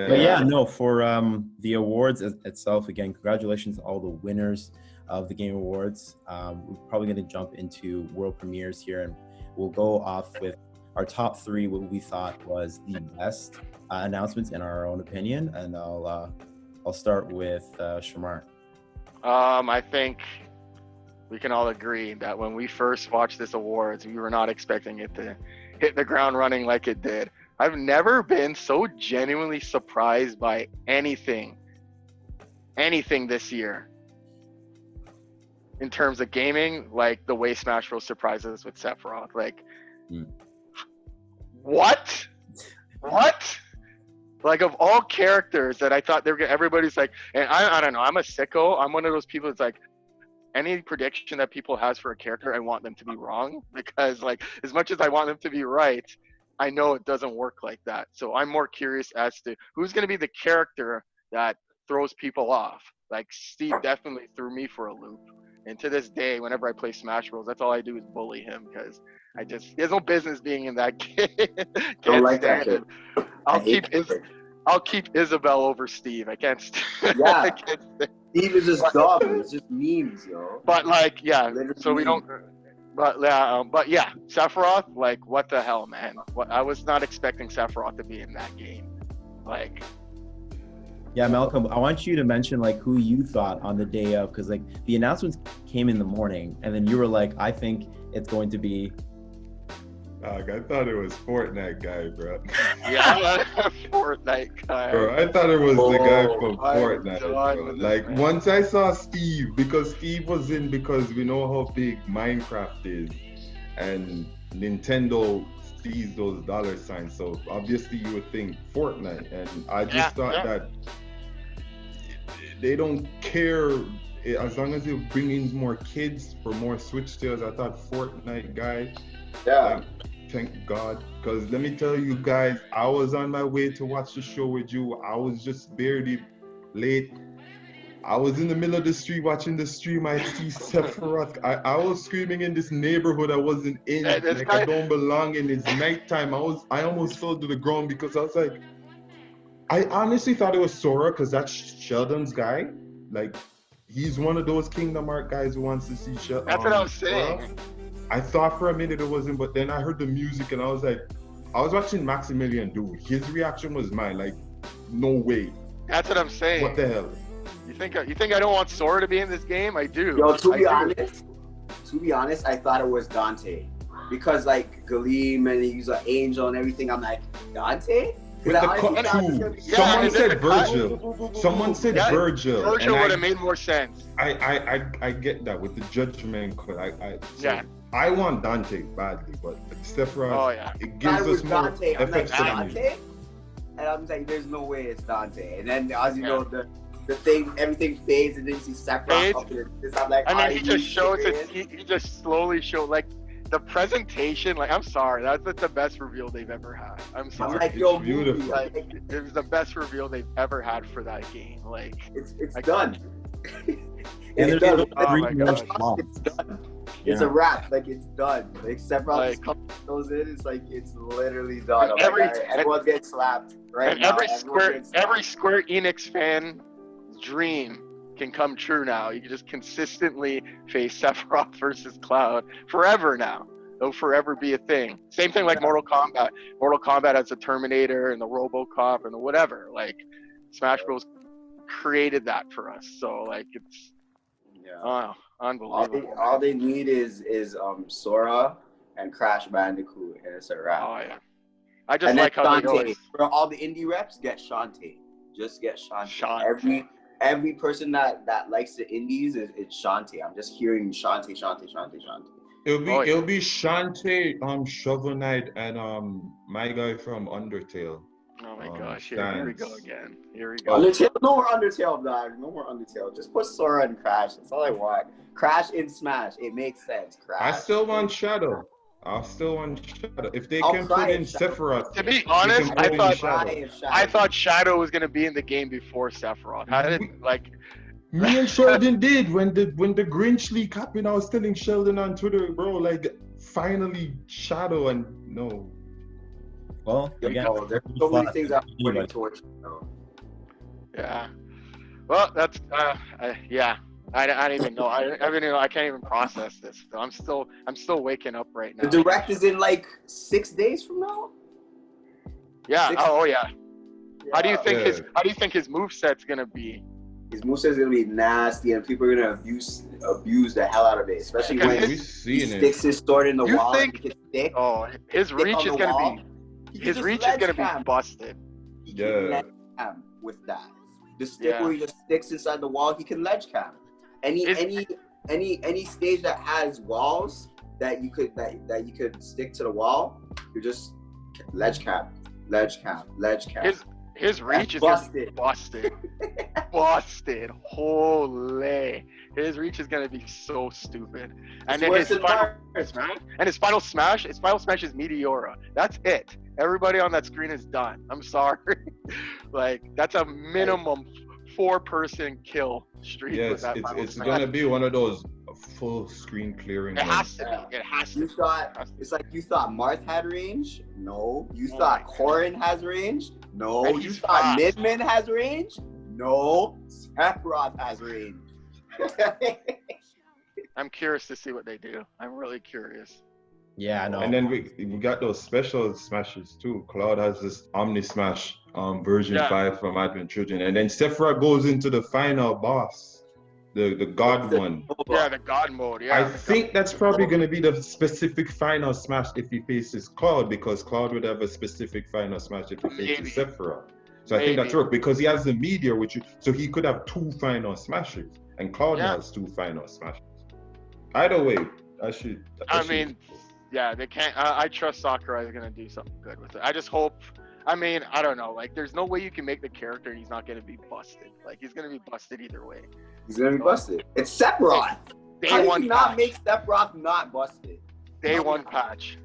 But yeah, no, for the awards itself, again, congratulations to all the winners of the Game Awards. We're probably going to jump into world premieres here, and we'll go off with our top three, what we thought was the best announcements in our own opinion. And I'll start with Shamar. I think we can all agree that when we first watched this awards, we were not expecting it to hit the ground running like it did. I've never been so genuinely surprised by anything this year in terms of gaming, like the way Smash Bros. Surprises us with Sephiroth. Like, what? Like, of all characters that I thought they were gonna, everybody's like, and I don't know, I'm a sicko. I'm one of those people that's like, any prediction that people has for a character, I want them to be wrong, because like, as much as I want them to be right, I know it doesn't work like that. So I'm more curious as to who's going to be the character that throws people off. Like, Steve definitely threw me for a loop. And to this day, whenever I play Smash Bros, that's all I do is bully him, because he has no business being in that game. Don't like that kid. I'll keep Isabel over Steve. I can't stand. Yeah. Steve is just dumb. It's just memes, yo. But like, yeah. Literally So we don't. But yeah, Sephiroth, like, what the hell, man? I was not expecting Sephiroth to be in that game. Like, yeah, Malcolm, I want you to mention like who you thought on the day of, because like the announcements came in the morning, and then you were like, I think it's going to be. I thought it was Fortnite guy, bro. Yeah, Fortnite guy. Bro, I thought it was the guy from Fortnite. Bro. Like, once I saw Steve, because Steve was in, because we know how big Minecraft is, and Nintendo sees those dollar signs, so obviously you would think Fortnite, and I just thought that they don't care as long as they bring in more kids for more Switch sales. I thought Fortnite guy. Yeah. Like, thank God, because let me tell you guys, I was on my way to watch the show with you. I was just barely late. I was in the middle of the street watching the stream. I see Sephiroth. I was screaming in this neighborhood I wasn't in. Like, I don't belong in. It's nighttime. I almost fell to the ground, because I was like, I honestly thought it was Sora, because that's Sheldon's guy. Like, he's one of those Kingdom Hearts guys who wants to see Sheldon. That's what I was saying. I thought for a minute it wasn't, but then I heard the music and I was like, I was watching Maximilian do. His reaction was mine, like, no way. That's what I'm saying. What the hell? You think I don't want Sora to be in this game? I do. Yo, to be honest, I thought it was Dante, because like Galeem and he's an angel and everything. I'm like, Dante? With the someone said Virgil. Someone said Virgil. Virgil would have made more sense. I get that with the judgment code. I want Dante badly, but Sephiroth, it gives us more Dante. I'm like, Dante? And I'm like, there's no way it's Dante. And then as you know, the thing, everything fades, and then you see Sephiroth up in this. I'm like, I mean, he just shows it. He just slowly showed, like, the presentation. Like, I'm sorry, that's the best reveal they've ever had. I'm sorry. Like, yo, beautiful. Like, it was the best reveal they've ever had for that game. Like, it's done. It's done. Oh my God. It's done. It's a wrap. Like, it's done. Like, Sephiroth goes in. It's like, it's literally done. Everyone's getting slapped right now. Every Square Enix fan dream can come true now. You can just consistently face Sephiroth versus Cloud forever now. It'll forever be a thing. Same thing like Mortal Kombat. Mortal Kombat has the Terminator and the RoboCop and the whatever. Like, Smash Bros. Created that for us. So like, it's unbelievable. All they need is Sora and Crash Bandicoot, and it's a wrap. Oh yeah. I just like how they always... For all the indie reps, get Shantae. Just get Shantae. Every person that likes the indies is Shantae. I'm just hearing Shantae. It'll be Shantae, Shovel Knight, and my guy from Undertale. Oh my gosh, here we go again. Here we go. Undertale, no more Undertale, dog. No more Undertale. Just put Sora and Crash. That's all I want. Crash in Smash. It makes sense. Crash. I still want Shadow. If they can put in Sephiroth. To be honest, I thought Shadow was gonna be in the game before Sephiroth. How did Me and Sheldon did when the Grinch leak happened. I was telling Sheldon on Twitter, bro, like, finally Shadow, and no. Well, again, there's so many things I'm pointing towards. Yeah. Well, that's yeah. I don't even know. I can't even process this. I'm still waking up right now. The direct is in like 6 days from now. Yeah. Oh yeah. How do you think his moveset's gonna be? His moveset's gonna be nasty, and people are gonna abuse the hell out of it, especially when he sticks his sword in the wall. Oh, his reach is gonna be busted. He can ledge cam with that. The stick where he just sticks inside the wall, he can ledge cam. Any stage that has walls that you could stick to the wall, you're just ledge cam. His reach is busted. Busted. Holy. His reach is gonna be so stupid. And then his final smash is Meteora. That's it. Everybody on that screen is done. I'm sorry. Like, that's a minimum 4-person kill streak. Yes, it's gonna be one of those full screen clearing. It has to be. It has to. It's like you thought Marth had range. No. You thought Corrin has range. No. You thought Midman has range. No. Sephiroth has range. I'm curious to see what they do. I'm really curious. Yeah, I know. And then we got those special smashes too. Cloud has this Omni Smash version 5 from Advent Children, and then Sephiroth goes into the final boss, the God one. Yeah, the God mode. Yeah. I think that's probably going to be the specific final smash if he faces Cloud, because Cloud would have a specific final smash if he faces Sephiroth. So I think that's right, because he has the meteor, so he could have 2 final smashes, and Cloud has 2 final smashes. Either way, yeah, they can't. I trust Sakurai is gonna do something good with it. I just hope. I mean, I don't know. Like, there's no way you can make the character and he's not gonna be busted. Like, he's gonna be busted either way. He's gonna be busted. It's Sephiroth. How do you not make Sephiroth not busted? Day one patch.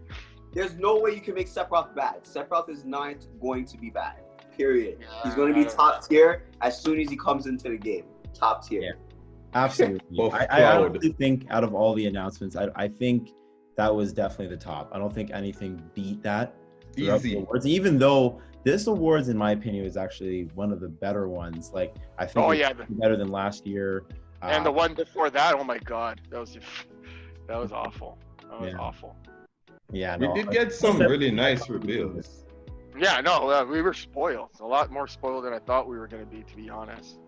There's no way you can make Sephiroth bad. Sephiroth is not going to be bad. Period. He's going to be top tier as soon as he comes into the game. Top tier. Yeah, absolutely. I honestly think out of all the announcements, I think that was definitely the top. I don't think anything beat that. Easy. The awards, even though this awards, in my opinion, was actually one of the better ones. Like, I think better than last year. And the one before that, oh my God, that was awful. That was awful. Yeah, we did get some really nice reveals. Yeah, no, we were spoiled. A lot more spoiled than I thought we were going to be honest.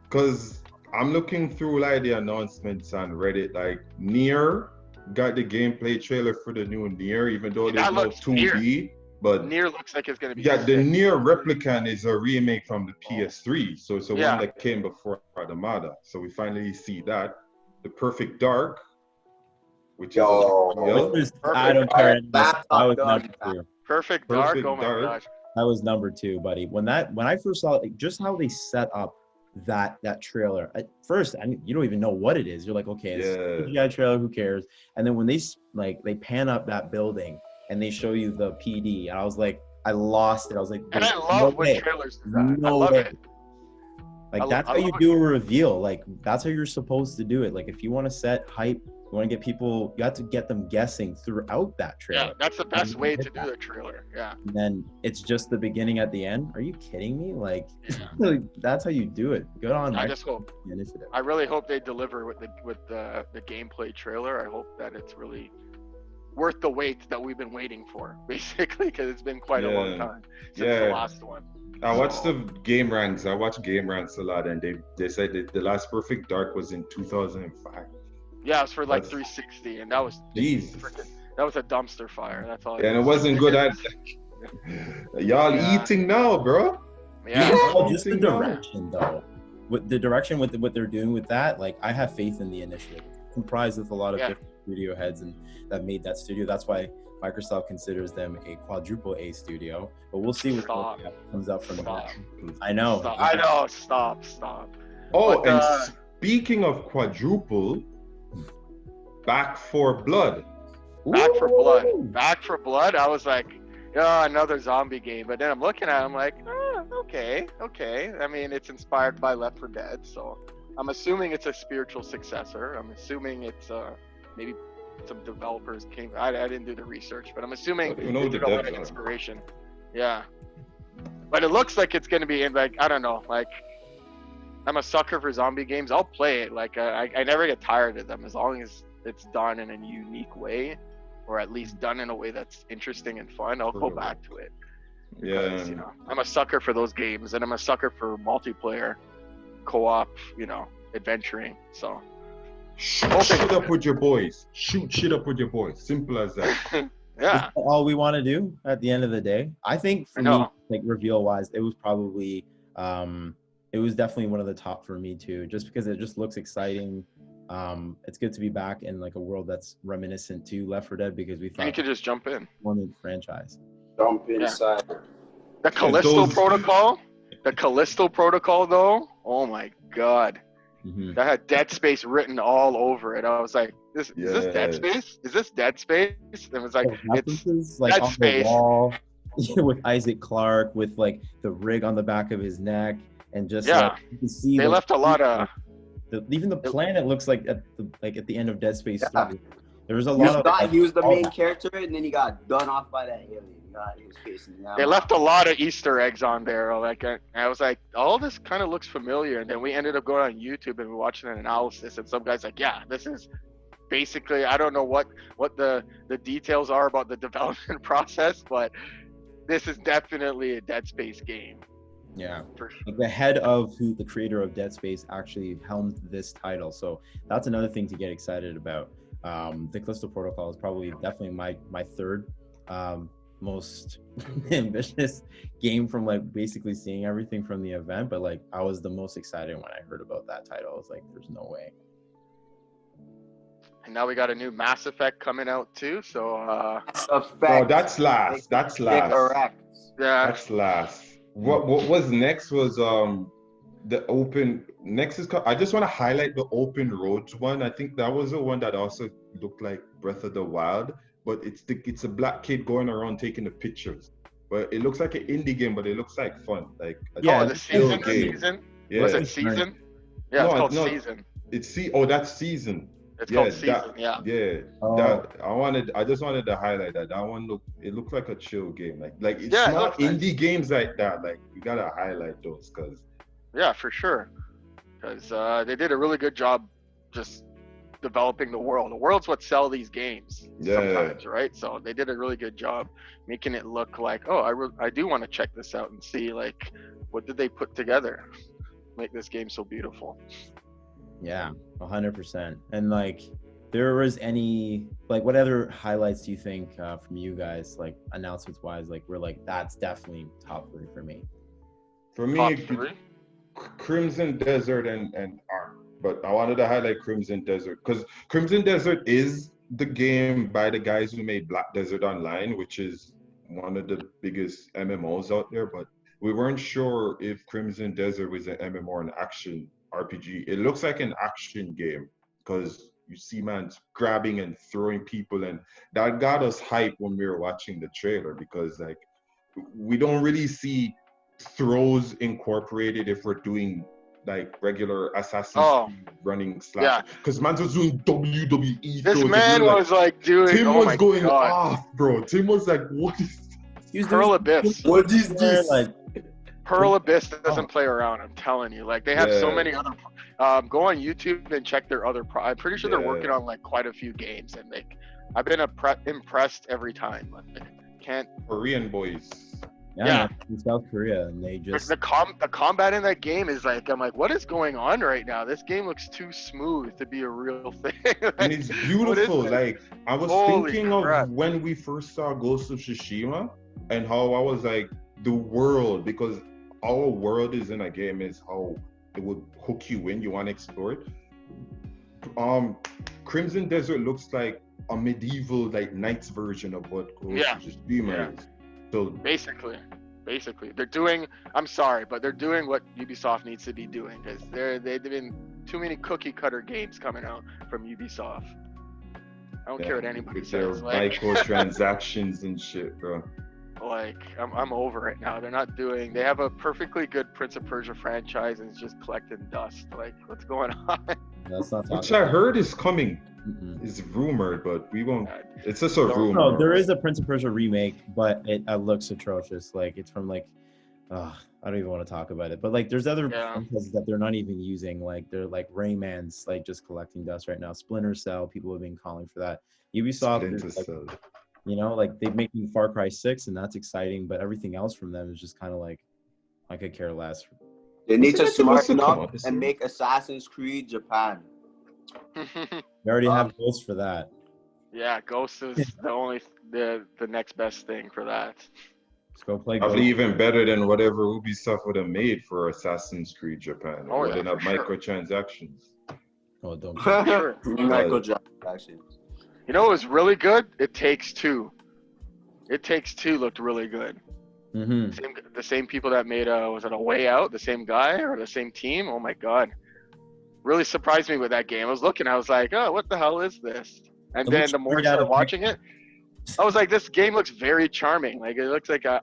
Because I'm looking through like the announcements on Reddit, like Nier got the gameplay trailer for the new Nier, even though there's no 2D. But Nier looks like it's going to be. Yeah, the Nier Replicant is a remake from the PS3, so it's the one that came before Automata. So we finally see that. The Perfect Dark, which is I don't care. That was number 2. Perfect Dark. Oh my gosh. That was number 2, buddy. When I first saw it, just how they set up that trailer at first, and you don't even know what it is. You're like, okay, it's a CGI trailer, who cares? And then when they pan up that building and they show you the PD, and I was like, I lost it. I was like, and I love when trailers do that. I love it. Like, that's how you do a reveal. Like, that's how you're supposed to do it. Like, if you want to set hype, you want to get people, you have to get them guessing throughout that trailer. Yeah, that's the best way to do the trailer. Yeah. And then it's just the beginning at the end. Are you kidding me? Like, that's how you do it. Good on. I just hope. I really hope they deliver with the gameplay trailer. I hope that it's really worth the wait that we've been waiting for, basically, because it's been quite a long time since the last one. I watched the game ranks. I watched game ranks a lot, and they said that the last Perfect Dark was in 2005. Yeah, it was for like 360, and that was that was a dumpster fire. That's all. Yeah, and it wasn't good. Y'all eating now, bro. Yeah, just the direction though. With the direction with what they're doing with that, like, I have faith in the initiative. It's comprised of a lot of different studio heads and that made that studio. That's why Microsoft considers them a quadruple A studio. But we'll see what comes out from that. I know. Stop. Oh, but, and speaking of quadruple, Back 4 Blood. Back 4 Blood. I was like, another zombie game. But then I'm looking at it, I'm like, okay. I mean, it's inspired by Left 4 Dead, so I'm assuming it's a spiritual successor. I'm assuming it's maybe some developers came. I didn't do the research, but I'm assuming You know they the did a lot devs of are. inspiration. Yeah, but it looks like it's gonna be in like I don't know. Like I'm a sucker for zombie games. I'll play it. Like I never get tired of them as long as it's done in a unique way, or at least done in a way that's interesting and fun. I'll go back to it. Because, you know, I'm a sucker for those games, and I'm a sucker for multiplayer, co-op, you know, adventuring. So Shoot shit up with your boys. Shoot shit up with your boys. Simple as that. yeah, all we want to do at the end of the day. I think for me, like reveal wise, it was probably it was definitely one of the top for me too, just because it just looks exciting. It's good to be back in like a world that's reminiscent to Left 4 Dead, because we thought you could just jump in. One franchise. Jump inside. The Callisto Protocol. The Callisto Protocol, though. Oh my God. Mm-hmm. That had Dead Space written all over it. I was like, is this Dead Space? Is this Dead Space? And it was like, it's like Dead on Space. The wall with Isaac Clarke, with like the rig on the back of his neck, and just like, you can see they left a lot of. Even the planet looks like at the end of Dead Space 3. There was a You lot thought of. he was the main character, and then he got done off by that alien. He was facing down. They left a lot of Easter eggs on there. Like I was like, all this kind of looks familiar. And then we ended up going on YouTube and watching an analysis. And some guy's like, yeah, this is basically, I don't know what the details are about the development process, but this is definitely a Dead Space game. Yeah, for sure. Like the head of the creator of Dead Space actually helmed this title, so that's another thing to get excited about. The Callisto Protocol is probably definitely my third most ambitious game from like basically seeing everything from the event, but like I was the most excited when I heard about that title. I was like, there's no way. And now we got a new Mass Effect coming out too, so that's last. That's last. Correct. Yeah, that's last. What was next was the open. Next is I just want to highlight the Open Roads one. I think that was the one that also looked like Breath of the Wild, but it's a black kid going around taking the pictures. But it looks like an indie game, but it looks like fun. Like the season. Yeah. Was it Season? Yeah, it's called Season. That's Season. It's called Season. I just wanted to highlight that. That one looked like a chill game. Like it's not indie games like that. Like you gotta highlight those because. Yeah, for sure. Because they did a really good job just developing the world. The world's what sell these games sometimes, right? So they did a really good job making it look like, I do want to check this out and see like what did they put together, make this game so beautiful. Yeah, 100%. And like, there was any like, what other highlights do you think from you guys, like announcements wise, like we're like that's definitely top 3 for me. For me, Crimson Desert and ARK. But I wanted to highlight Crimson Desert because Crimson Desert is the game by the guys who made Black Desert Online, which is one of the biggest MMOs out there. But we weren't sure if Crimson Desert was an MMO or an action RPG. It looks like an action game because you see man's grabbing and throwing people, and that got us hyped when we were watching the trailer because like we don't really see throws incorporated if we're doing like regular Assassin's Creed running slash. Because man was doing WWE. This man was like doing. Tim was going off, bro. Tim was like, "What is?" Pearl Abyss. What is this? Like, Pearl Abyss doesn't play around. I'm telling you. Like they have so many other. Go on YouTube and check their other. I'm pretty sure they're working on like quite a few games, and like I've been impressed every time. Like, can't. Korean boys. Yeah, in South Korea, and they just the combat in that game is like, I'm like, what is going on right now? This game looks too smooth to be a real thing. Like, and it's beautiful. Like I was thinking of when we first saw Ghost of Tsushima and how I was like the world, because our world is in a game is how it would hook you in. You want to explore it. Crimson Desert looks like a medieval like knights version of what Ghost of Tsushima is. So basically they're doing, I'm sorry, but they're doing what Ubisoft needs to be doing because they've been too many cookie cutter games coming out from Ubisoft. I don't care what anybody says. Like microtransactions and shit, bro. Like I'm over it now. They have a perfectly good Prince of Persia franchise and it's just collecting dust. Like what's going on? That's not which I heard is coming. It's rumored, but we won't. It's just a rumor. No, there is a Prince of Persia remake, but it looks atrocious. Like it's from like, I don't even want to talk about it. But like, there's other franchises that they're not even using. Like they're like Rayman's like just collecting dust right now. Splinter Cell, people have been calling for that. Ubisoft is like, you know, like they're making Far Cry 6, and that's exciting. But everything else from them is just kind of like, I could care less. They need to smarten up and make Assassin's Creed Japan. We already have Ghost for that. Yeah, Ghost is the next best thing for that. Let's go play Ghost. Probably even better than whatever Ubisoft would have made for Assassin's Creed Japan. Oh, wouldn't have microtransactions. Oh, don't. Microtransactions. You know what was really good? It Takes Two. It Takes Two looked really good. The same people that made was it A Way Out? The same guy or the same team? Oh my god, really surprised me with that game. I was looking, I was like, oh, what the hell is this? And then the more I started watching it, I was like, this game looks very charming. Like it looks like I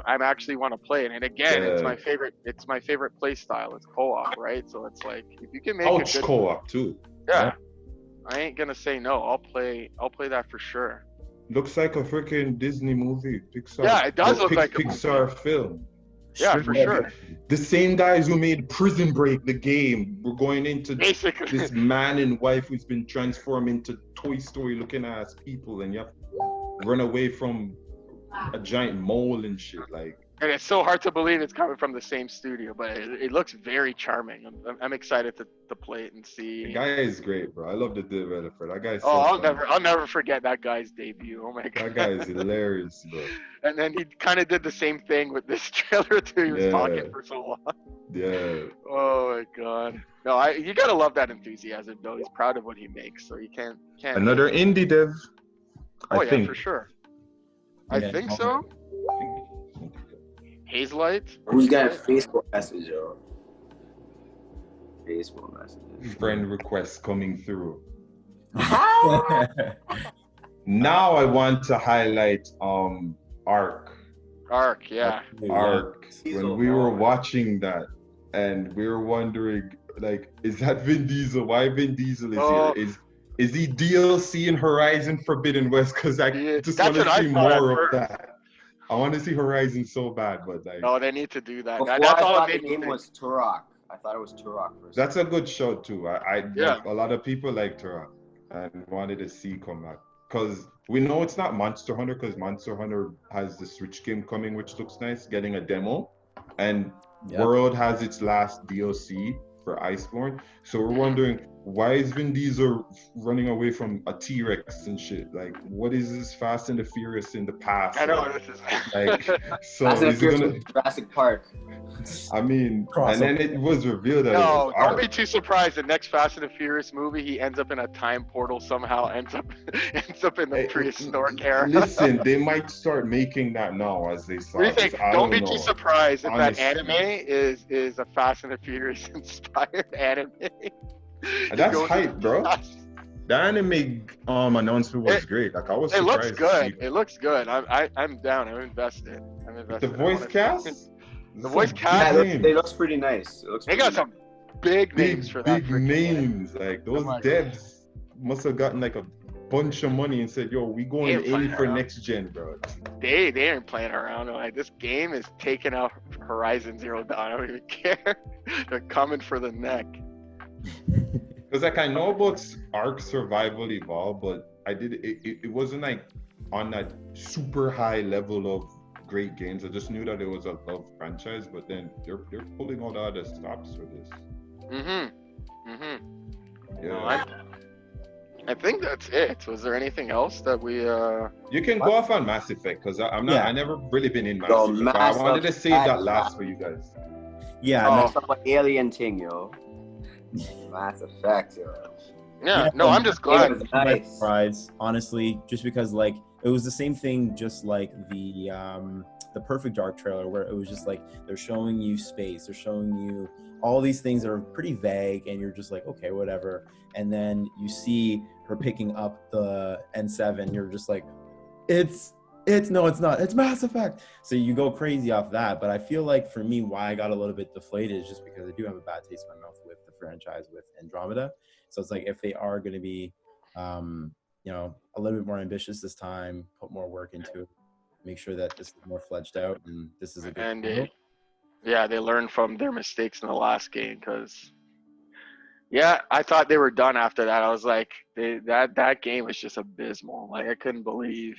actually want to play it. And again, it's my favorite. It's my favorite play style. It's co-op, right? So it's like if you can make a good co-op too. Yeah, I ain't gonna say no. I'll play that for sure. Looks like a freaking Disney movie, Pixar. Yeah, it does look like a Pixar film. Yeah, for sure. The same guys who made Prison Break, the game, we're going into basically this man and wife who's been transformed into Toy Story looking ass people, and you have to run away from a giant mole and shit. Like, and it's so hard to believe it's coming from the same studio, but it looks very charming. I'm excited to play it and see. The guy is great, bro. I love the developer. That guy's I'll never forget that guy's debut. Oh my god. That guy is hilarious, bro. And then he kind of did the same thing with this trailer too. He was talking for so long. Yeah. Oh my god. No, you gotta love that enthusiasm though. He's proud of what he makes, so you can't. Another indie dev. I think. For sure. I think so. Hazelight? Who's got a Facebook message, yo? Facebook message. Friend requests coming through. Now I want to highlight Ark. Ark, yeah. Ark. When we were watching that, and we were wondering, like, is that Vin Diesel? Why Vin Diesel is here? Is he DLC in Horizon Forbidden West? Because I just want to see more of that. I want to see Horizon so bad, but like. Oh, they need to do that. Before I thought the name was Turok. I thought it was Turok first. That's a good show too. A lot of people like Turok and wanted to see come back because we know it's not Monster Hunter because Monster Hunter has the Switch game coming, which looks nice, getting a demo, and World has its last DLC for Iceborne. So we're wondering, why is Vin Diesel running away from a T-Rex and shit? Like, what is this Fast and the Furious in the past? I know what this is. Like, so Fast and is it gonna Jurassic Park? I mean, and then it was revealed that don't be too surprised. The next Fast and the Furious movie, he ends up in a time portal somehow, ends up in the prehistoric era. Listen, they might start making that now as they start. What do you think? Don't be too surprised if that anime is a Fast and the Furious inspired anime. That's hype, bro. The anime announcement was great. Like I was surprised. It looks good. It looks good. I'm down. I'm invested. The voice cast? The voice cast. Yeah, it looks pretty nice. They got some big names for that. Big names. Like those devs must have gotten like a bunch of money and said, "Yo, we going in for next gen, bro." They ain't playing around. Like this game is taking out Horizon Zero Dawn. I don't even care. They're coming for the neck. Because like I know about Ark Survival Evolved, but it wasn't like on that super high level of great games. I just knew that it was a love franchise, but then they're pulling all the other stops for this. Yeah. I think that's it. Was there anything else that we You can go off on Mass Effect because I never really been in Mass Effect. I wanted to save that last for you guys. Yeah. It's like an alien thing, yo. Mass Effect, yo. Yeah, no, I'm just glad. Nice. Surprise, honestly, just because like it was the same thing, just like the Perfect Dark trailer, where it was just like they're showing you space, they're showing you all these things that are pretty vague, and you're just like, okay, whatever. And then you see her picking up the N7, you're just like, it's not, it's Mass Effect. So you go crazy off that. But I feel like for me, why I got a little bit deflated is just because I do have a bad taste in my mouth with the franchise with Andromeda. So it's like if they are going to be you know, a little bit more ambitious this time, put more work into it, make sure that this is more fledged out, and this is a good. And they learned from their mistakes in the last game because. Yeah, I thought they were done after that. I was like, that game was just abysmal. Like I couldn't believe.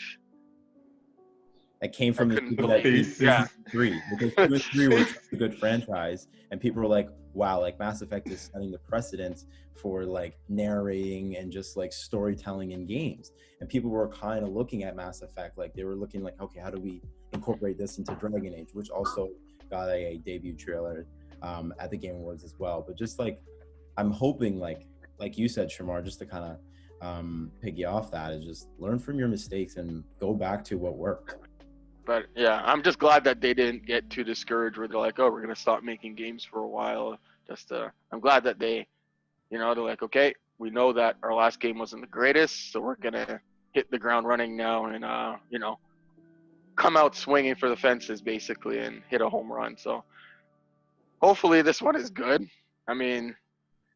That came from the couldn't people that believe- beat yeah. 3 because 2 and 3 were such a good franchise, and people were like, "Wow, like Mass Effect is setting the precedent for like narrating and just like storytelling in games." And people were kind of looking at Mass Effect like they were looking like, "Okay, how do we incorporate this into Dragon Age?" Which also got a debut trailer at the Game Awards as well. But just like, I'm hoping like you said, Shamar, just to kind of piggy off that is just learn from your mistakes and go back to what worked. But yeah, I'm just glad that they didn't get too discouraged where they're like, "Oh, we're gonna stop making games for a while." I'm glad that they, they're like, "Okay, we know that our last game wasn't the greatest, so we're gonna hit the ground running now and come out swinging for the fences basically and hit a home run." So hopefully this one is good. I mean,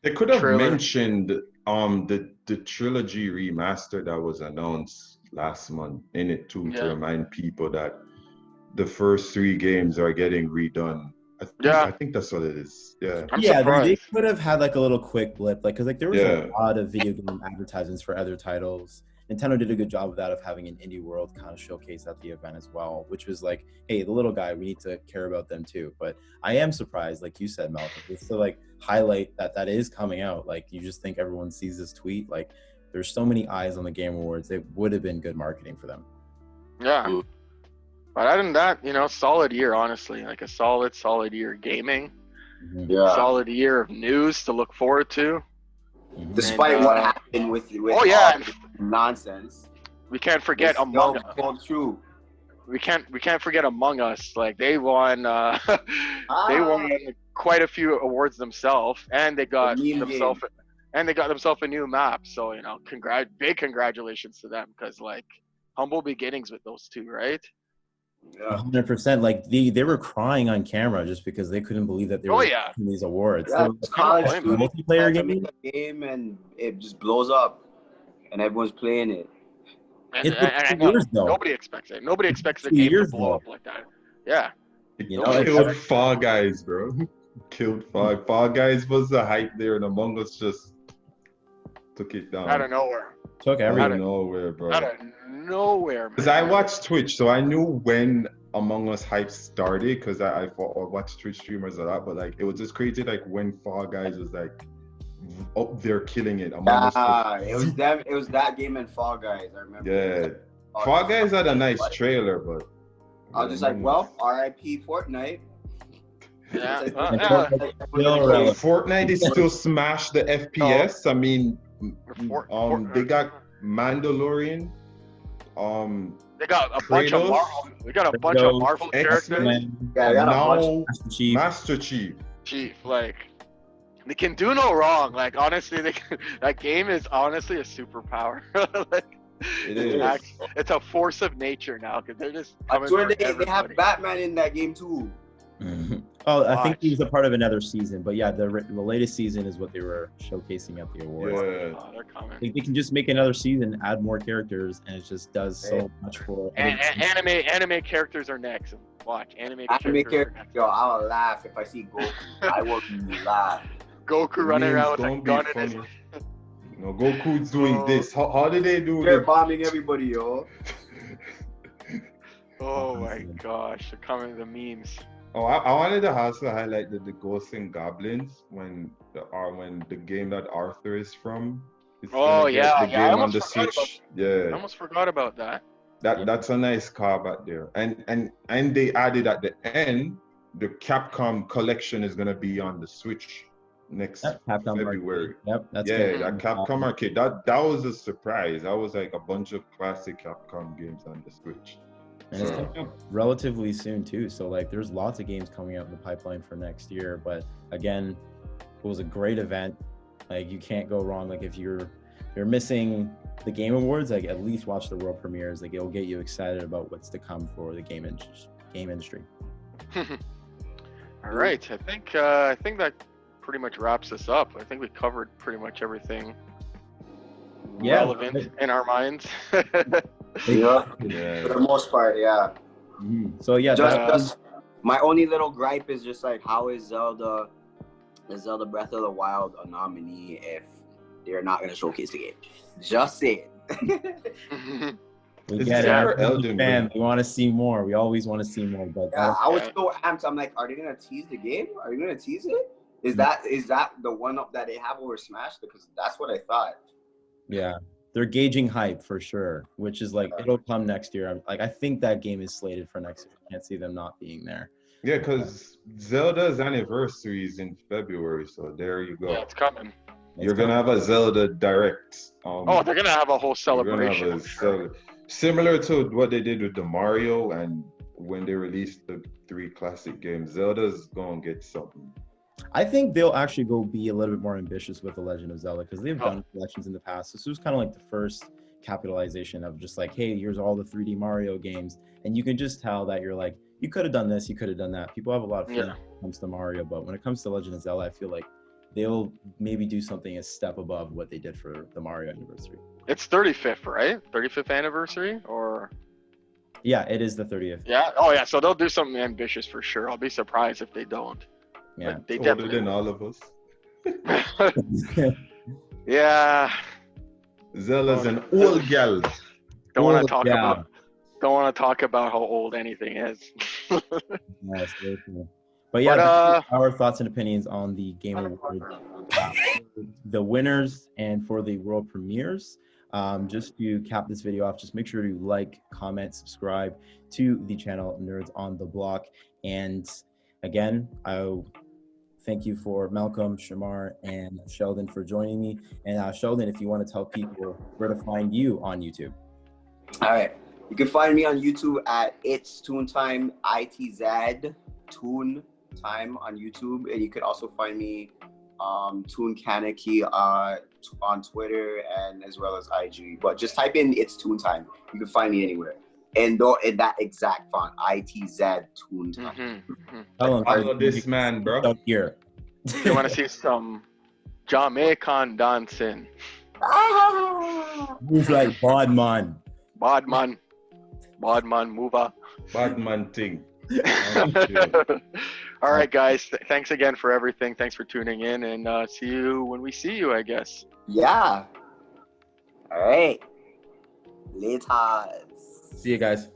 they could have trailer. mentioned the trilogy remaster that was announced last month in it too, to remind people that the first 3 games are getting redone. I think that's what it is. Yeah. I'm They surprised. could have had like a little quick blip, like because like there was Yeah. a lot of video game advertisements for other titles. Nintendo did a good job of that, of having an indie world kind of showcase at the event as well, which was like, hey, the little guy, we need to care about them too. But I am surprised, like you said, Malcolm, just to like highlight that is coming out. Like you just think everyone sees this tweet. Like there's so many eyes on the Game Awards. It would have been good marketing for them. Yeah. But other than that, solid year, honestly. Like a solid year gaming. Mhm. Yeah. Solid year of news to look forward to. Mhm. Despite And, what happened with oh yeah, all the nonsense. we can't forget it's Among still Us. pulled through. We can't forget Among Us. Like they won they won quite a few awards themselves, and they got The meme themselves a new map. So big congratulations to them, because like humble beginnings with those two, right? Yeah. 100%. Like they were crying on camera just because they couldn't believe that they Oh, were yeah. winning these awards. Yeah, They were it's college blame them. students multiplayer trying to game. make a game and it just blows up, and everyone's playing it. And, It's and, been and 2 years though. nobody expects it. Nobody expects the 2 game to years, blow though. up like that. Yeah. You It know, it's- killed Fall Guys, bro. Killed Fall Guys was the hype there, and Among Us just took it down. Out of nowhere. Took Out everything. of nowhere, bro. Out of nowhere, man. Because I watched Twitch, so I knew when Among Us hype started, because I watched Twitch streamers a lot, but like it was just crazy, like when Fall Guys was like up there killing it. Among Us It was them. It was that game and Fall Guys. I remember. Yeah. Fall Guys had a nice trailer, but I was just like, well, R.I.P. Fortnite. Yeah. It's Uh, like- yeah. Still relevant. Fortnite is still smash the FPS. I mean, they got Mandalorian, They got a bunch of Kratos, Marvel. We got a bunch of Marvel characters. X-Men, Yeah, I got a bunch. now Master Chief. Master Chief. Chief, like they can do no wrong. Like honestly, that game is honestly a superpower. Like, It is. It's a force of nature now, because they're just I coming swear for they have everybody. Batman in that game too. Mhm. Oh, I think Watch. he was a part of another season, but yeah, the latest season is what they were showcasing at the awards. Yeah. Oh, they're coming. They can just make another season, add more characters, and it just does so much for. And anime characters are next. Watch anime Anime characters are character, next. yo, I'll laugh if I see Goku. I will laugh. Goku running Memes around with a don't be gun in his. funny. No, Goku's doing Oh. this. How did they do They're it? bombing everybody, yo. Oh my gosh, they're coming the memes. Oh, I wanted to also highlight the Ghosts and Goblins when the game that Arthur is from. Is Oh, gonna get yeah, the yeah, I game on almost the forgot Switch. I Yeah, almost forgot about that. that's a nice callback there. And they added at the end, the Capcom collection is gonna be on the Switch next Yep, Capcom February. Arcade. Yep, that's Yeah, good. that Capcom Arcade. That was a surprise. That was like a bunch of classic Capcom games on the Switch. And it's So- coming out relatively soon too. So like, there's lots of games coming out in the pipeline for next year. But again, it was a great event. Like you can't go wrong. Like if you're missing the Game Awards, like at least watch the world premieres. Like it'll get you excited about what's to come for the game industry. All right, I think that pretty much wraps us up. I think we covered pretty much everything relevant in our minds. Yeah. Yeah. For the most part, yeah. So yeah, Just my only little gripe is just like, how is Zelda Breath of the Wild a nominee if they're not gonna showcase the game? Just say it. we It's get for it. Elden Ring. We want to see more. We always want to see more. But Yeah, I was so amped. I'm like, are they gonna tease the game? Are they gonna tease it? Is that the one up that they have over Smash? Because that's what I thought. yeah, they're gauging hype for sure, which is like it'll come next year. I think that game is slated for next year. I can't see them not being there. Yeah, because Zelda's anniversary is in February, so there you go. Yeah, it's coming. You're gonna have a Zelda Direct. They're gonna have a whole You're gonna have celebration. a Zelda, similar to what they did with the Mario, and when they released the 3 classic games, Zelda's gonna get something. I think they'll actually go be a little bit more ambitious with The Legend of Zelda because they've done collections in the past. This was kind of like the first capitalization of just like, hey, here's all the 3D Mario games. And you can just tell that you're like, you could have done this, you could have done that. People have a lot of fun when it comes to Mario, but when it comes to Legend of Zelda, I feel like they'll maybe do something a step above what they did for the Mario anniversary. It's 35th, right? 35th anniversary, or? Yeah, it is the 30th. Yeah. Oh yeah. So they'll do something ambitious for sure. I'll be surprised if they don't. Yeah. But they Older definitely. than all of us. Yeah. Zelda's an old gal. Don't want to talk about. Don't want to talk about how old anything is. Yes, very cool. But yeah, our thoughts and opinions on the Game Awards, the winners, and for the world premieres. Just to cap this video off, just make sure to like, comment, subscribe to the channel Nerds on the Block. And again, I thank you for Malcolm, Shamar, and Sheldon for joining me. And Sheldon, if you want to tell people where to find you on YouTube. All right. You can find me on YouTube at It's Toon Time, ITZ Toon Time on YouTube. And you can also find me Toon Kaneki on Twitter and as well as IG. But just type in It's Toon Time. You can find me anywhere. And in that exact font, ITZ Toon Time. Follow this man, bro. Up here. You want to see some Jamaican dancing? Move like Bodman. Bodman mover. Badman thing. All right, guys. Thanks again for everything. Thanks for tuning in, and see you when we see you, I guess. Yeah. All right. Later. See you guys.